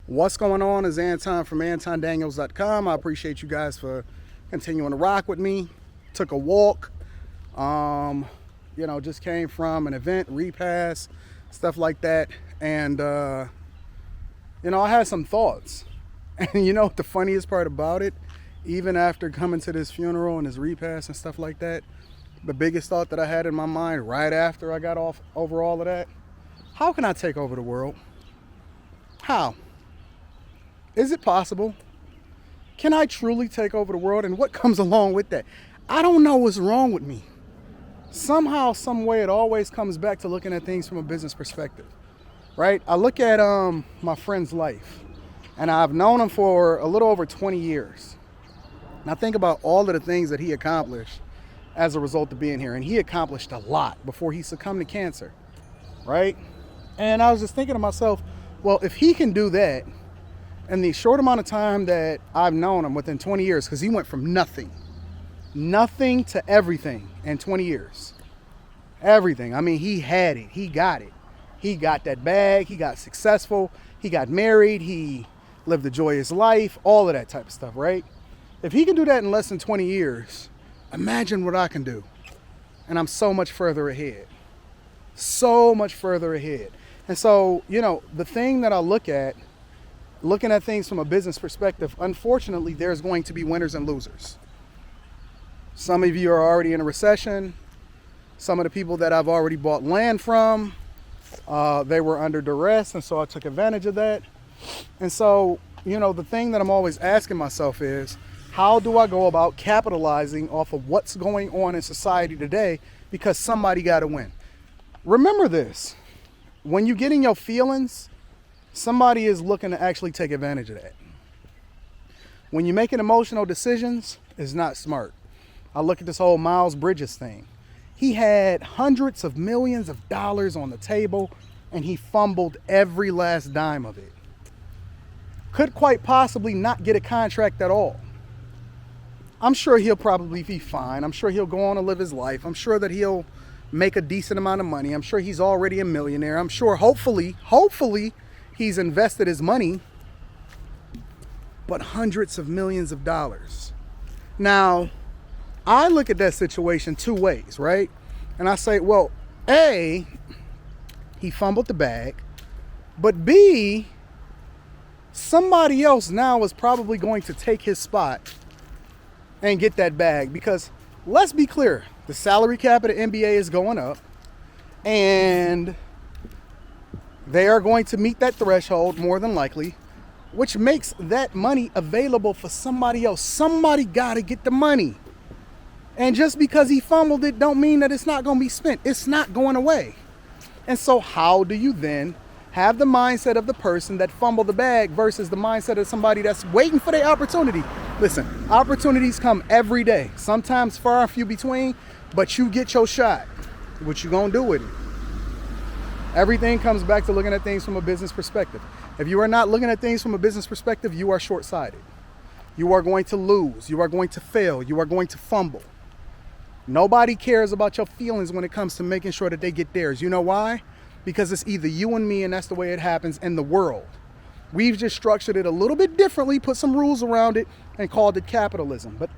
What's going on is Anton from AntonDaniels.com. I appreciate you guys for continuing to rock with me. Took a walk. Just came from an event, repass, stuff like that. And, I had some thoughts. And you know what the funniest part about it? Even after coming to this funeral and this repass and stuff like that, the biggest thought that I had in my mind right after I got off over all of that, how can I take over the world? How? Is it possible? Can I truly take over the world? And what comes along with that? I don't know what's wrong with me. Somehow, some way, it always comes back to looking at things from a business perspective, right? I look at my friend's life, and I've known him for a little over 20 years. And I think about all of the things that he accomplished as a result of being here. And he accomplished a lot before he succumbed to cancer, right? And I was just thinking to myself, well, if he can do that in the short amount of time that I've known him, within 20 years, because he went from nothing to everything in 20 years. Everything. I mean, he had it. He got it. He got that bag. He got successful. He got married. He lived a joyous life. All of that type of stuff, right? If he can do that in less than 20 years, imagine what I can do. And I'm so much further ahead. So much further ahead. And so, the thing that I look at, looking at things from a business perspective, unfortunately, there's going to be winners and losers. Some of you are already in a recession. Some of the people that I've already bought land from, they were under duress, and so I took advantage of that. And so, the thing that I'm always asking myself is, how do I go about capitalizing off of what's going on in society today, because somebody got to win? Remember this, when you get in your feelings, somebody is looking to actually take advantage of that. When you're making emotional decisions, it's not smart. I look at this whole Miles Bridges thing. He had hundreds of millions of dollars on the table, and he fumbled every last dime of it. Could quite possibly not get a contract at all. I'm sure he'll probably be fine. I'm sure he'll go on and live his life. I'm sure that he'll make a decent amount of money. I'm sure he's already a millionaire. I'm sure, hopefully, he's invested his money, but hundreds of millions of dollars. Now, I look at that situation two ways, right? And I say, well, A, he fumbled the bag, but B, somebody else now is probably going to take his spot and get that bag, because let's be clear, the salary cap of the NBA is going up, and they are going to meet that threshold more than likely, which makes that money available for somebody else. Somebody got to get the money. And just because he fumbled it don't mean that it's not going to be spent. It's not going away. And so how do you then have the mindset of the person that fumbled the bag versus the mindset of somebody that's waiting for their opportunity? Listen, opportunities come every day. Sometimes far and few between, but you get your shot. What you gonna do with it? Everything comes back to looking at things from a business perspective. If you are not looking at things from a business perspective, you are short-sighted. You are going to lose. You are going to fail. You are going to fumble. Nobody cares about your feelings when it comes to making sure that they get theirs. You know why? Because it's either you and me, and that's the way it happens in the world. We've just structured it a little bit differently, put some rules around it, and called it capitalism. But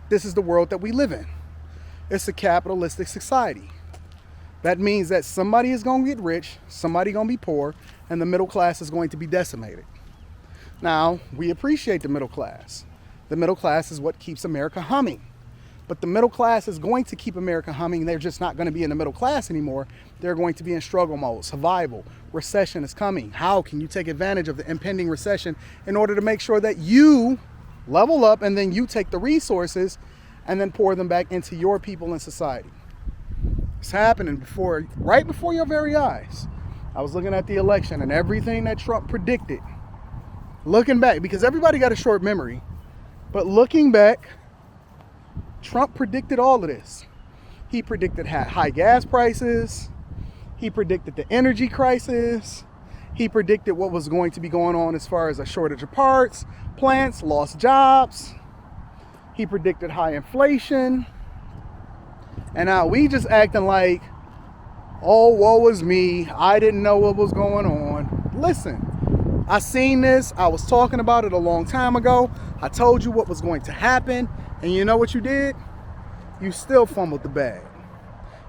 this is the world that we live in. It's a capitalistic society. That means that somebody is going to get rich, somebody going to be poor, and the middle class is going to be decimated. Now, we appreciate the middle class. The middle class is what keeps America humming. But the middle class is going to keep America humming. They're just not going to be in the middle class anymore. They're going to be in struggle mode, survival. Recession is coming. How can you take advantage of the impending recession in order to make sure that you level up, and then you take the resources and then pour them back into your people and society? It's happening right before your very eyes. I was looking at the election and everything that Trump predicted. Looking back, because everybody got a short memory, but looking back, Trump predicted all of this. He predicted high gas prices. He predicted the energy crisis. He predicted what was going to be going on as far as a shortage of parts, plants, lost jobs. He predicted high inflation. And now we just acting like, oh, woe is me. I didn't know what was going on. Listen, I seen this. I was talking about it a long time ago. I told you what was going to happen. And you know what you did? You still fumbled the bag.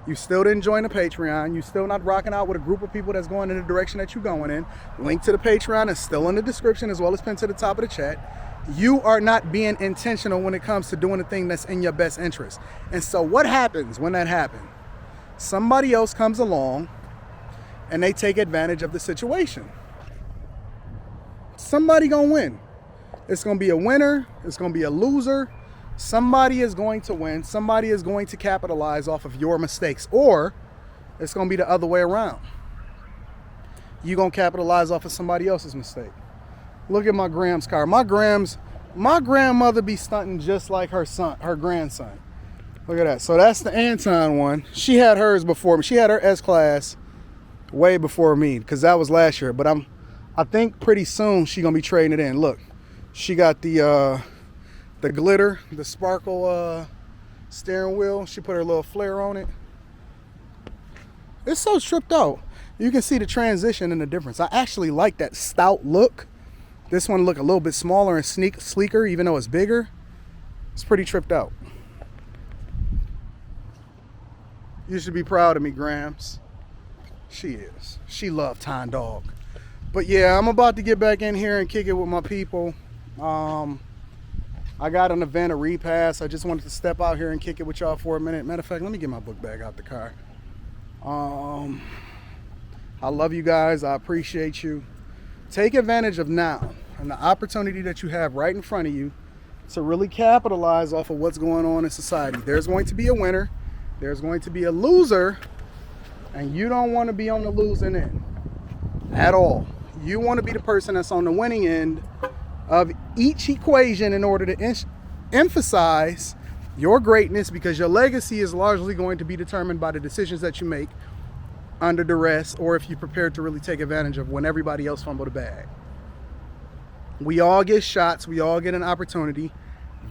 You still didn't join the Patreon. You still not rocking out with a group of people that's going in the direction that you're going in. Link to the Patreon is still in the description as well as pinned to the top of the chat. You are not being intentional when it comes to doing the thing that's in your best interest. And so what happens when that happens? Somebody else comes along and they take advantage of the situation. Somebody gonna win. It's gonna be a winner. It's gonna be a loser. Somebody is going to win. Somebody is going to capitalize off of your mistakes, or it's going to be the other way around. You're going to capitalize off of somebody else's mistake. Look at my Gram's car. My grandmother be stunting just like her grandson. Look at that. So that's the Anton one. She had hers before me. She had her S-Class way before me because that was last year. But I think pretty soon she's going to be trading it in. Look, she got the glitter, the sparkle steering wheel. She put her little flare on it. It's so tripped out. You can see the transition and the difference. I actually like that stout look. This one look a little bit smaller and sleeker, even though it's bigger. It's pretty tripped out. You should be proud of me, Grams. She is. She loved Time Dog. But yeah, I'm about to get back in here and kick it with my people. I got an event, a repass. I just wanted to step out here and kick it with y'all for a minute. Matter of fact, let me get my book bag out the car. I love you guys. I appreciate you. Take advantage of now and the opportunity that you have right in front of you to really capitalize off of what's going on in society. There's going to be a winner. There's going to be a loser. And you don't want to be on the losing end at all. You want to be the person that's on the winning end of each equation in order to emphasize your greatness, because your legacy is largely going to be determined by the decisions that you make under duress, or if you're prepared to really take advantage of when everybody else fumble the bag. We all get shots. We all get an opportunity.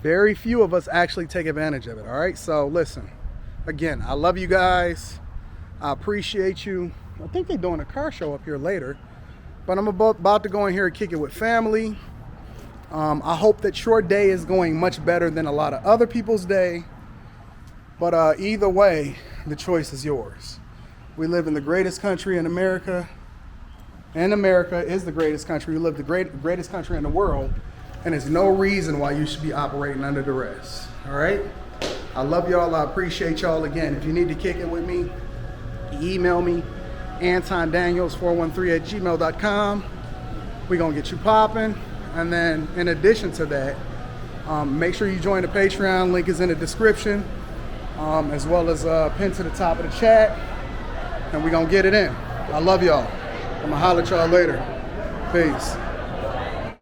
Very few of us actually take advantage of it. All right. So listen, again, I love you guys. I appreciate you. I think they're doing a car show up here later, but I'm about to go in here and kick it with family. I hope that your day is going much better than a lot of other people's day. But either way, the choice is yours. We live in the greatest country in America, and America is the greatest country. We live the greatest country in the world, and there's no reason why you should be operating under duress. All right? I love y'all. I appreciate y'all. Again, if you need to kick it with me, email me, Anton Daniels 413@gmail.com. We're going to get you popping. And then in addition to that, make sure you join the Patreon. Link is in the description, as well as pinned to the top of the chat. And we're going to get it in. I love y'all. I'm going to holler at y'all later. Peace.